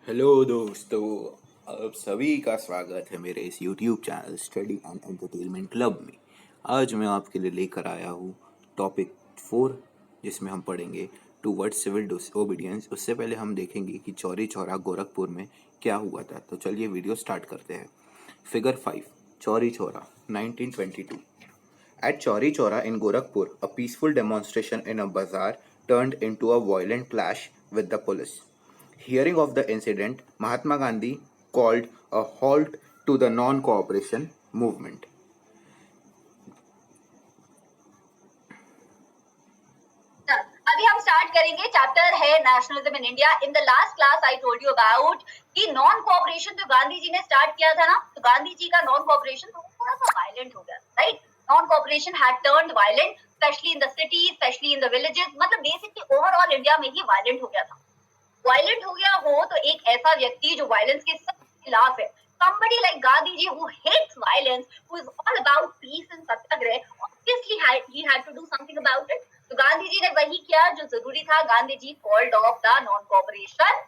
Hello दोस्तों, आप सभी का स्वागत है मेरे इस YouTube channel study and entertainment club में। आज मैं आपके लिए लेकर आया हूँ टॉपिक 4, जिसमें हम पढ़ेंगे टूवर्ड्स सिविल डिसओबीडियंस। उससे पहले हम देखेंगे कि चौरी चौरा गोरखपुर में क्या हुआ था। तो चलिए वीडियो स्टार्ट करते हैं। Figure 5, Chauri Chaura 1922। At Chauri Chaura in Gorakhpur, a peaceful demonstration in a bazaar turned into a violent clash with the police. Hearing of the incident, Mahatma Gandhi called a halt to the non-cooperation movement. अभी हम start करेंगे। Chapter है nationalism in India. In the last class I told you about कि non cooperation जो गांधी जी ने start किया था ना, तो गांधी जी का नॉन कोऑपरेशन थोड़ा सा वायलेंट हो गया, right. Non cooperation had turned violent, specially in the city, specially in the villages. मतलब बेसिकली ओवरऑल इंडिया में ही वायलेंट हो गया था। वायलेंट हो गया हो तो एक ऐसा व्यक्ति जो वायलेंस के सब खिलाफ है, somebody like Gandhi ji who hates violence, who is all about peace and satyagrah, obviously he had to do something about it. तो गांधी जी ने वही किया जो जरूरी था। Gandhi ji called off the non cooperation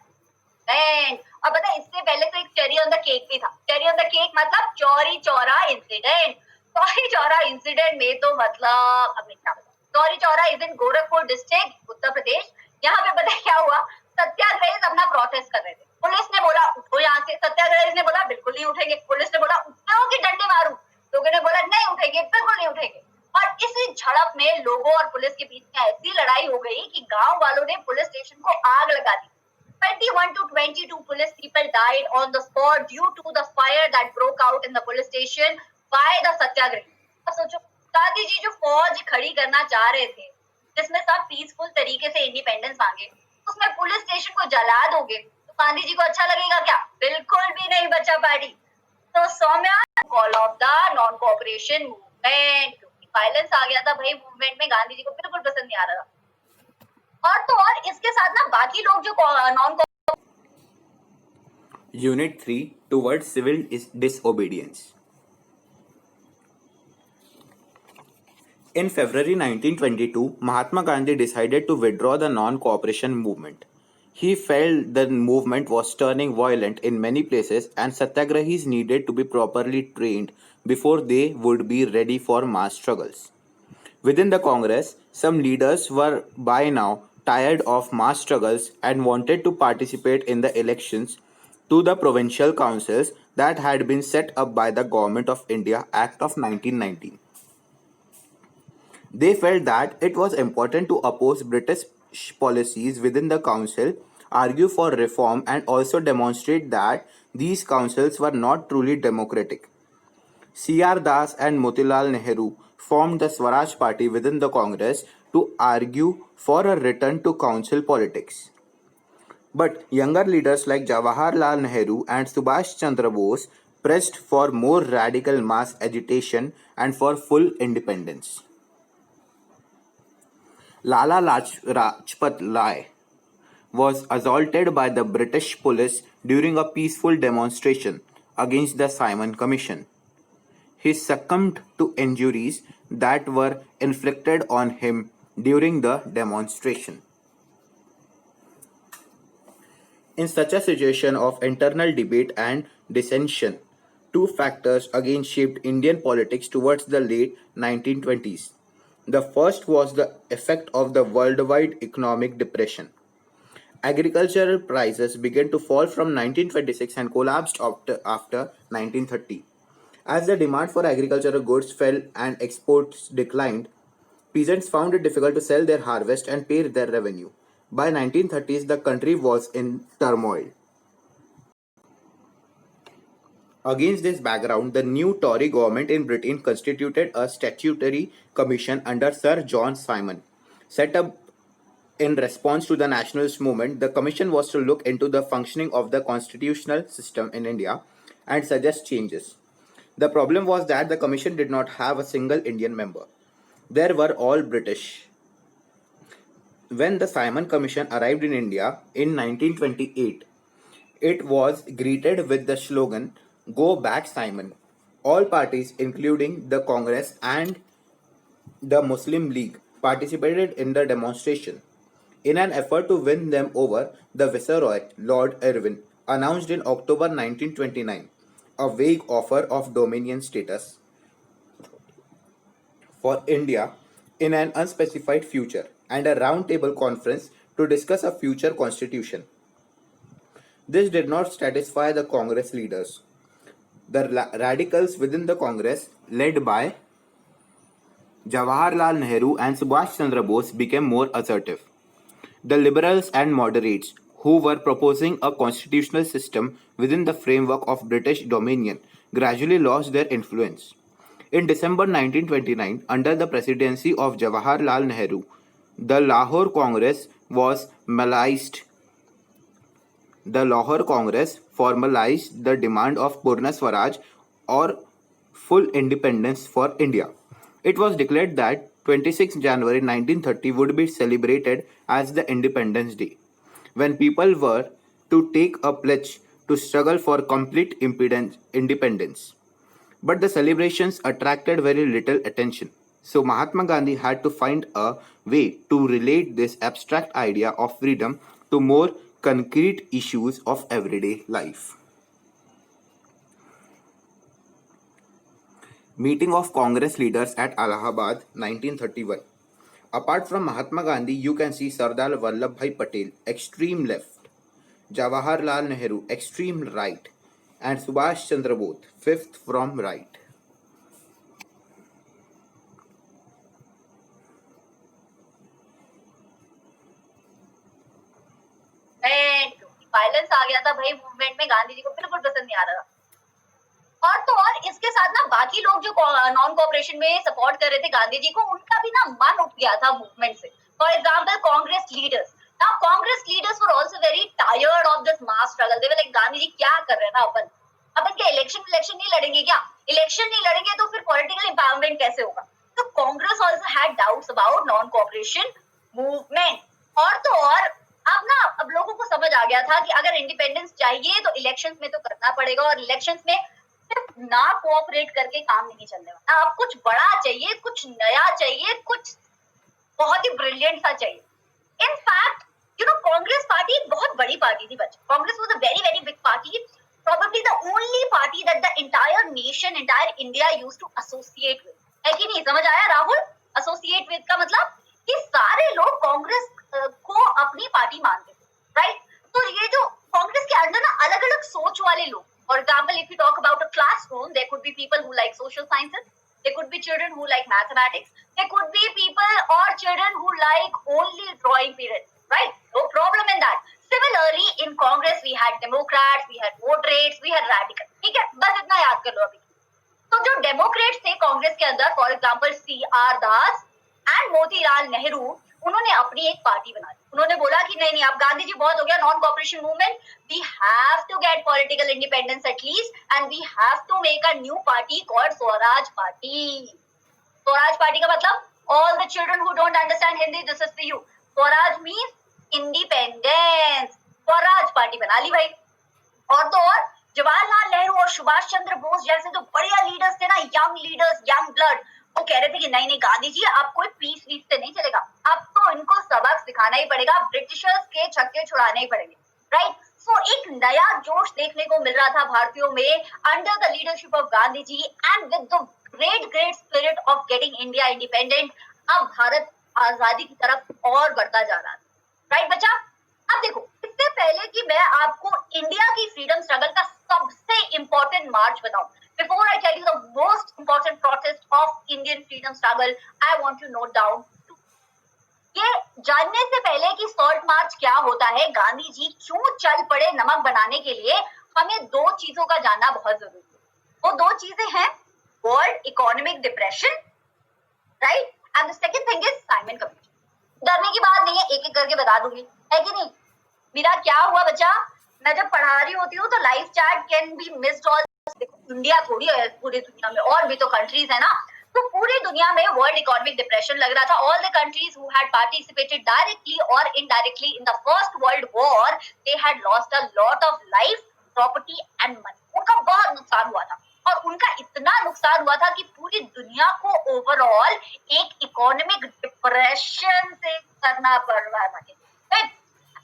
and अब पता है, इससे पहले तो एक चेरी ऑन द केक भी था। चेरी ऑन द केक मतलब चौरी चौरा इंसिडेंट। चौरी चौरा इंसिडेंट में तो मतलब अब क्या, Chauri Chaura is in Gorakhpur district, Uttar Pradesh. यहाँ पे पता है क्या हुआ, सत्याग्रही अपना प्रोटेस्ट कर रहे थे। पुलिस ने बोला उठो यहाँ से, सत्याग्रही ने बोला बिल्कुल नहीं उठेंगे। पुलिस ने बोला उठो कि डंडे मारूं, लोगों ने बोला नहीं उठेंगे, बिल्कुल नहीं उठेंगे। और इसी झड़प में लोगों और पुलिस के बीच में ऐसी लड़ाई हो गई कि गांव वालों ने पुलिस स्टेशन को आग लगा दी। 21 to 22 police people died on the spot due to the fire that broke out in the police station by the satyagrahi। अब सोचो, गांधी जी जो फौज खड़ी करना चाह रहे थे, जिसमें सब पीसफुल तरीके से इंडिपेंडेंस मांगे, उसमें पुलिस स्टेशन को जला दोगे तो गांधी जी को अच्छा लगेगा क्या? बिल्कुल भी नहीं बचा पार्टी। तो सौम्या call off the non cooperation movement, क्योंकि वायलेंस आ गया था भाई मूवमेंट में, गांधी जी को बिल्कुल पसंद नहीं आ रहा था। और तो और इसके साथ ना बाकी लोग जो non Unit 3, towards civil disobedience. In February 1922, Mahatma Gandhi decided to withdraw the non-cooperation movement. He felt the movement was turning violent in many places and satyagrahis needed to be properly trained before they would be ready for mass struggles. Within the Congress, some leaders were by now tired of mass struggles and wanted to participate in the elections to the provincial councils that had been set up by the Government of India Act of 1919. They felt that it was important to oppose British policies within the council, argue for reform, and also demonstrate that these councils were not truly democratic. C.R. Das and Motilal Nehru formed the Swaraj Party within the Congress to argue for a return to council politics. But younger leaders like Jawaharlal Nehru and Subhash Chandra Bose pressed for more radical mass agitation and for full independence. Lala Rajpat Rai was assaulted by the British police during a peaceful demonstration against the Simon Commission. He succumbed to injuries that were inflicted on him during the demonstration. In such a situation of internal debate and dissension, two factors again shaped Indian politics towards the late 1920s. The first was the effect of the worldwide economic depression. Agricultural prices began to fall from 1926 and collapsed after 1930. As the demand for agricultural goods fell and exports declined, peasants found it difficult to sell their harvest and pay their revenue. By 1930s, the country was in turmoil. Against this background, the new Tory government in Britain constituted a statutory commission under Sir John Simon. Set up in response to the nationalist movement, the commission was to look into the functioning of the constitutional system in India and suggest changes. The problem was that the commission did not have a single Indian member. They were all British. When the Simon Commission arrived in India in 1928, it was greeted with the slogan, "Go back, Simon." All parties, including the Congress and the Muslim League, participated in the demonstration. In an effort to win them over, the Viceroy, Lord Irwin, announced in October 1929 a vague offer of dominion status for India in an unspecified future and a roundtable conference to discuss a future constitution. This did not satisfy the Congress leaders. The radicals within the Congress, led by Jawaharlal Nehru and Subhash Chandra Bose, became more assertive. The liberals and moderates, who were proposing a constitutional system within the framework of British dominion, gradually lost their influence. In December 1929, under the presidency of Jawaharlal Nehru, the Lahore Congress was mobilized. The Lahore Congress formalized the demand of Purna Swaraj or full independence for India. It was declared that 26 January 1930 would be celebrated as the Independence Day, when people were to take a pledge to struggle for complete independence. But the celebrations attracted very little attention. So Mahatma Gandhi had to find a way to relate this abstract idea of freedom to more concrete issues of everyday life. Meeting of Congress leaders at Allahabad 1931. Apart from Mahatma Gandhi, you can see Sardar Vallabhbhai Patel, extreme left, Jawaharlal Nehru, extreme right, and Subhash Chandra Bose, fifth from right. Violence आ गया था भाई movement में, गांधी जी को बिल्कुल पसंद नहीं आ रहा था। और तो और इसके साथ ना बाकी लोग जो नॉन कोऑपरेशन में सपोर्ट कर रहे थे गांधी जी को, उनका भी ना मन उठ गया था मूवमेंट से। For example Congress leaders, now Congress leaders were also very tired of this mass struggle. They were like Gandhi ji क्या कर रहे हैं ना, अपन क्या इलेक्शन नहीं लड़ेंगे क्या? इलेक्शन नहीं लड़ेंगे तो फिर पॉलिटिकल एम्पावरमेंट कैसे होगा? तो Congress also had doubts about non cooperation movement. और तो और अब लोगों को समझ आ गया था कि अगर इंडिपेंडेंस चाहिए तो इलेक्शंस में तो करना पड़ेगा, और इलेक्शंस में सिर्फ ना कोऑपरेट करके काम नहीं चलने वाला। अब कुछ बड़ा चाहिए, कुछ नया चाहिए, कुछ बहुत ही ब्रिलियंट सा चाहिए। इनफैक्ट कांग्रेस पार्टी बहुत बड़ी पार्टी थी बच्चे। Congress was a very very big party, probably the only party that the entire nation, entire India used to associate with। है कि नहीं? समझ आया राहुल? एसोसिएट विद का मतलब कि सारे लोग कांग्रेस को अपनी पार्टी मानते थे, राइट? तो ये जो कांग्रेस के अंदर ना अलग अलग सोच वाले लोग, for example if you talk about a classroom, there could be people who like social sciences, there could be children who like mathematics, there could be people or children who like only drawing period, right? No problem in that. Similarly in Congress we had Democrats, we had moderates, we had radicals। ठीक है, बस इतना याद कर लो अभी। तो जो Democrats थे कांग्रेस के अंदर, for example CR Das and Motilal Nehru, उन्होंने अपनी एक पार्टी बना दी। उन्होंने बोला कि नहीं अब गांधी जी बहुत हो गया non cooperation movement, we have to get political independence at least, and we have to make a new party called Swaraj party. Swaraj party का मतलब all the children who don't understand Hindi, this is for you. Swaraj means independence. Swaraj party बना ली भाई। और तो और जवाहरलाल नेहरू और सुभाष चंद्र बोस जैसे जो बढ़िया लीडर्स थे ना, यंग लीडर्स, यंग ब्लड, वो कह रहे थे कि नहीं गांधी जी आप कोई पीस वीस से नहीं चलेगा, अब तो इनको सबक सिखाना ही पड़ेगा, ब्रिटिशर्स के छक्के छुड़ाने ही पड़ेंगे, राइट? सो एक नया जोश देखने को मिल रहा था भारतीयों में under the leadership of Gandhi ji and with the great spirit of getting India independent. अब भारत आजादी की तरफ और बढ़ता जा रहा था, राइट बच्चा? अब देखो, इससे पहले कि मैं आपको इंडिया की फ्रीडम स्ट्रगल का सबसे इंपॉर्टेंट मार्च बताऊं, before I tell you the most important protest of Indian freedom struggle, I want to note down, ये जानने से पहले कि सॉल्ट मार्च क्या होता है, गांधी जी क्यों चल पड़े नमक बनाने के लिए, हमें दो चीजों का जानना बहुत जरूरी है। वो दो चीजें हैं world economic depression, right, and the second thing is Simon commission. डरने की बात नहीं है, एक एक करके बता दूंगी, है कि नहीं? मेरा क्या हुआ बच्चा, मैं जब पढ़ा रही होती हूँ तो live chat can be missed all. देखो इंडिया थोड़ी है, पूरी दुनिया में और भी तो कंट्रीज है ना, तो पूरी दुनिया में वर्ल्ड इकोनॉमिक डिप्रेशन लग रहा था। All the countries who had participated directly और indirectly in the first world war, they had lost a lot of life, property and money. उनका बहुत नुकसान हुआ था, और उनका इतना नुकसान हुआ था कि पूरी दुनिया को ओवरऑल एक इकोनॉमिक डिप्रेशन से करना पड़ रहा है।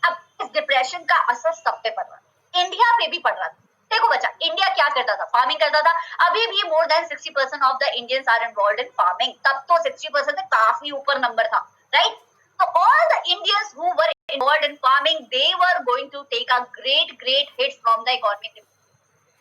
अब इस डिप्रेशन का असर सब पे पड़ रहा है, इंडिया पे भी पड़ रहा था। देखो बच्चा, इंडिया क्या करता था, फार्मिंग करता था। अभी भी more than 60% of the Indians are involve in farming. तब तो 60% से काफी ऊपर नंबर था, right? So all the Indians who were involved in farming, they were going to take a great hits from the economic development.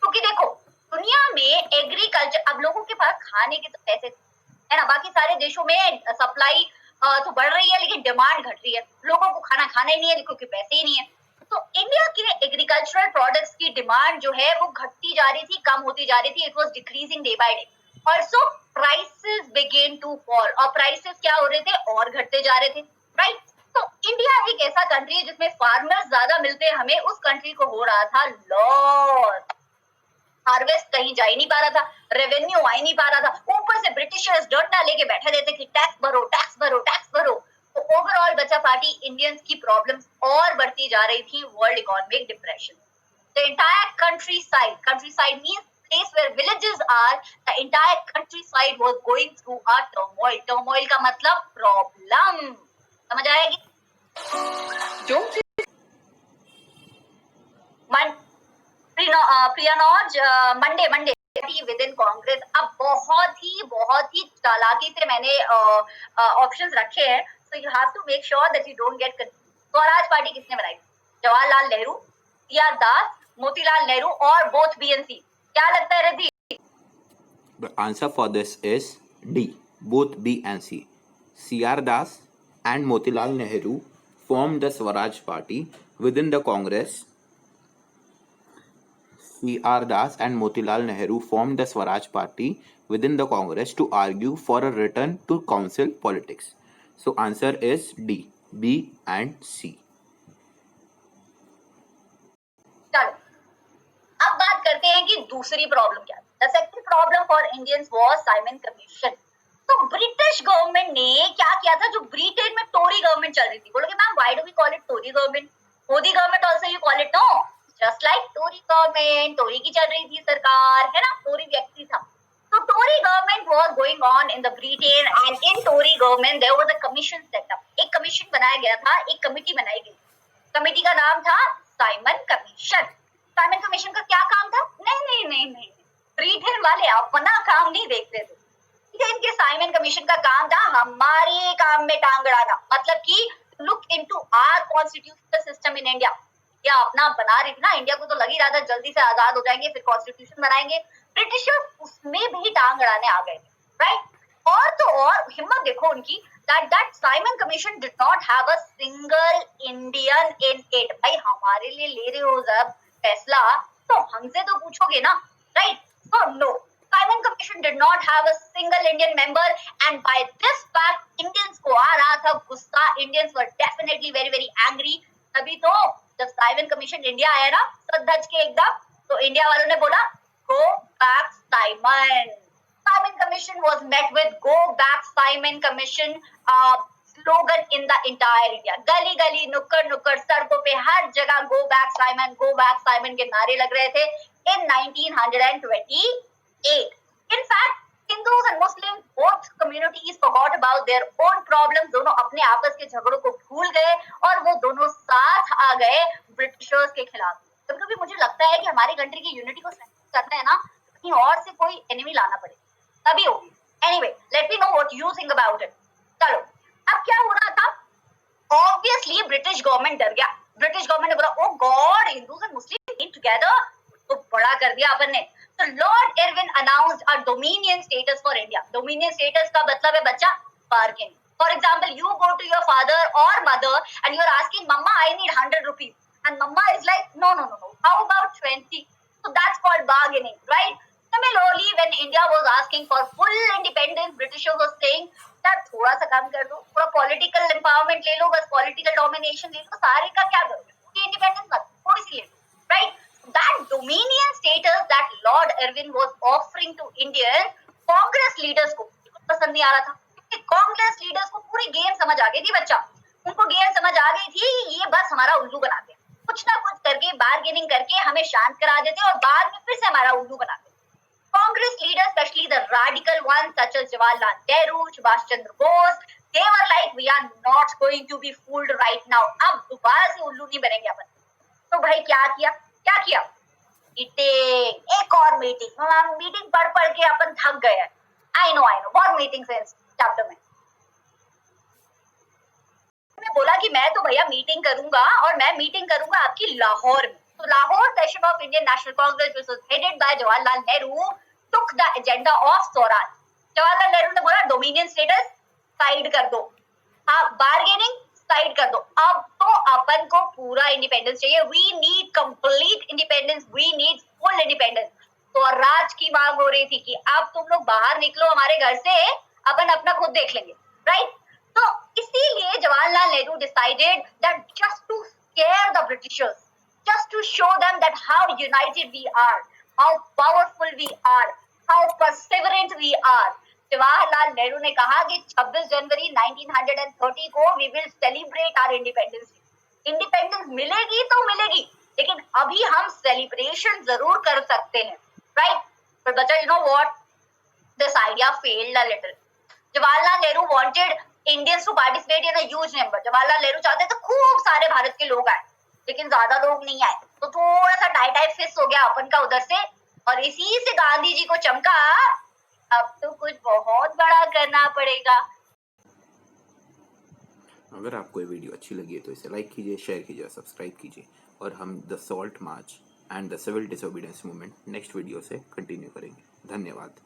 क्योंकि देखो, दुनिया में एग्रीकल्चर, अब लोगों के पास खाने के तो पैसे है ना, बाकी सारे देशों में सप्लाई तो बढ़ रही है लेकिन डिमांड घट रही है, लोगों को खाना खाना ही नहीं है क्योंकि पैसे ही नहीं है। तो इंडिया के एग्रीकल्चरल प्रोडक्ट्स की डिमांड जो है वो घटती जा रही थी, कम होती जा रही थी। It was decreasing day by day. Also prices began to fall, और प्राइसेस क्या हो रहे थे, और घटते जा रहे थे, राइट? तो इंडिया एक ऐसा कंट्री है जिसमें फार्मर्स ज्यादा मिलते हैं हमें, उस कंट्री को हो रहा था लॉस। हार्वेस्ट कहीं जा ही नहीं पा रहा था, रेवेन्यू आ ही नहीं पा रहा था, ऊपर से ब्रिटिशर्स डंडा लेके बैठे रहते कि टैक्स भरो टैक्स भरो टैक्स भरो। तो ओवरऑल बचा पार्टी इंडियंस की प्रॉब्लम्स और बढ़ती जा रही थी, world economic depression. The entire countryside means place where villages are, the entire countryside was going through a turmoil. Turmoil का मतलब प्रॉब्लम, समझ आएगी? Don't प्रियानोज मंडे विद इन कांग्रेस। अब बहुत ही चालाकी से मैंने ऑप्शंस रखे हैं, so you have to make sure that you don't get confuse. Swaraj party किसने बनाई? जवाहरलाल नेहरू, सीआर दास, मोतीलाल नेहरू और बोथ बीएनसी। क्या लगता है Riddhi? The answer for this is D. Both B and C. C.R. Das and Motilal Nehru formed the Swaraj Party within the Congress. C.R. Das and Motilal Nehru formed the Swaraj Party within the Congress to argue for a return to council politics. So answer is D. B and C. चलो अब बात करते हैं कि दूसरी problem क्या है। The second problem for Indians was Simon commission. तो ब्रिटिश गवर्नमेंट ने क्या किया था, जो ब्रिटेन में टोरी गवर्नमेंट चल रही थी, बोलोगे ma'am why do we call it Tory government? Modi government also you call it, no, just like Tory government, Tory की चल रही थी सरकार, है ना, टोरी व्यक्ति था। तो Tory government was going on in the Britain and in Tory government there was a commission set up. एक कमीशन बनाया गया था, एक कमेटी बनाई गई। कमेटी का नाम था साइमन कमीशन। साइमन कमीशन का क्या काम था? नहीं, ब्रिटेन वाले अपना काम नहीं देखते थे। इनके साइमन कमीशन का काम था हमारे काम में टांग अड़ाना, मतलब कि look into our constitutional system in India. या अपना बना रही थी ना, इंडिया को तो लग ही रहा था जल्दी से आजाद हो जाएंगे, फिर कॉन्स्टिट्यूशन बनाएंगे। ब्रिटिशर्स उसमें भी टांग अड़ाने आ गए, राइट? और तो और हिम्मत देखो उनकी, that Simon Commission did not have a single Indian in it। भाई हमारे लिए ले रहे हो जब फैसला तो हमसे तो पूछोगे ना, right? So no, Simon Commission did not have a single Indian member, and by this fact Indians को आ रहा था गुस्सा। Indians were definitely very angry। तभी तो जब Simon Commission इंडिया आया ना सच के एकदम, तो इंडिया वालों ने बोला go back Simon। Simon Commission was met with "Go Back Simon Commission" slogan in the entire India। गली गली नुक्कड़ सड़कों पे हर जगह "Go Back Simon, Go Back Simon" के नारे लग रहे थे in 1928। In fact, Hindus and Muslims both communities forgot about their own problems। दोनों अपने आपस के झगड़ों को भूल गए और वो दोनों साथ आ गए ब्रिटिशर्स के खिलाफ। कभी-कभी मुझे लगता है कि हमारी कंट्री की यूनिटी को करना है ना, कहीं और से कोई एनिमी लाना पड़े तभी होगी। Anyway, let me know what you think about it. चलो अब क्या हो रहा था, ऑब्वियसली ब्रिटिश गवर्नमेंट डर गया। ब्रिटिश गवर्नमेंट ने बोला oh god, Hindus and Muslim in together, तो बड़ा कर दिया अपन ने। तो lord Irwin announced a dominion status for India. Dominion status का मतलब है बच्चा bargain. For example, you go to your father और mother and you are asking mamma I need 100 rupees and mama is like no, how about 20? So that's called bargaining, right? Similarly, when India was asking for full independence, Britishers was saying that थोड़ा सा काम कर दो, थोड़ा political empowerment ले लो, बस political domination ले लो, सारे का क्या करोगे? Independence मत, थोड़ी सी ले लो, right? That dominion status that Lord Irwin was offering to Indians, Congress leaders को पसंद नहीं आ रहा था, क्योंकि Congress leaders को पूरी गेम समझ आ गई थी बच्चा। उनको गेम समझ आ गई थी, ये बस हमारा उल्लू बनाते, कुछ ना कुछ करके बार्गेनिंग करके हमें शांत करा देते और बाद में फिर से हमारा उल्लू बनाते। Congress leaders, especially the radical ones such as Jawaharlal Nehru, Subhash Chandra Bose, they were like, we are not going to be fooled right now। अब दोबारा से उल्लू नहीं बनेंगे अपन। तो भाई क्या किया? मीटिंग, एक और मीटिंग, मीटिंग पढ़ पढ़ के अपन थक गए हैं। आई नो बहुत मीटिंग से चैप्टर में मैं बोला कि मैं तो भैया मीटिंग करूंगा और मैं मीटिंग करूंगा आपकी लाहौर में। तो Lahore session of Indian national Congress which was headed by Jawaharlal Nehru took the agenda of Swaraj. Jawaharlal Nehru ने बोला डोमिनियन स्टेटस साइड कर दो, हाँ बार्गेनिंग साइड कर दो, अब तो अपन को पूरा इंडिपेंडेंस चाहिए। We need complete independence, we need full independence. तो राज की मांग हो रही थी कि अब तुम लोग बाहर निकलो हमारे घर से, अपन अपना खुद देख लेंगे, राइट। तो इसीलिए Jawaharlal Nehru decided that just to scare the Britishers, just to show them that how united we are, how powerful we are, how perseverant we are. Jawaharlal Nehru ने कहा कि 26 जनवरी 1930 को we will celebrate our independence. Independence मिलेगी तो मिलेगी, लेकिन अभी हम सेलिब्रेशन जरूर कर सकते हैं, राइट। पर बच्चा you know what, this idea failed a little. Jawaharlal Nehru wanted Indians to participate in a huge number. Jawaharlal Nehru चाहते थे खूब सारे भारत के लोग आए, लेकिन ज्यादा लोग नहीं आए, तो थोड़ा सा टाई फिस हो गया अपन का उधर से, और इसी से गांधी जी को चमका अब तो कुछ बहुत बड़ा करना पड़ेगा। अगर आपको ये वीडियो अच्छी लगी है तो इसे लाइक कीजिए, शेयर कीजिए, सब्सक्राइब कीजिए, और हम the salt march and the civil disobedience movement next video से कंटिन्यू करेंगे। धन्यवाद।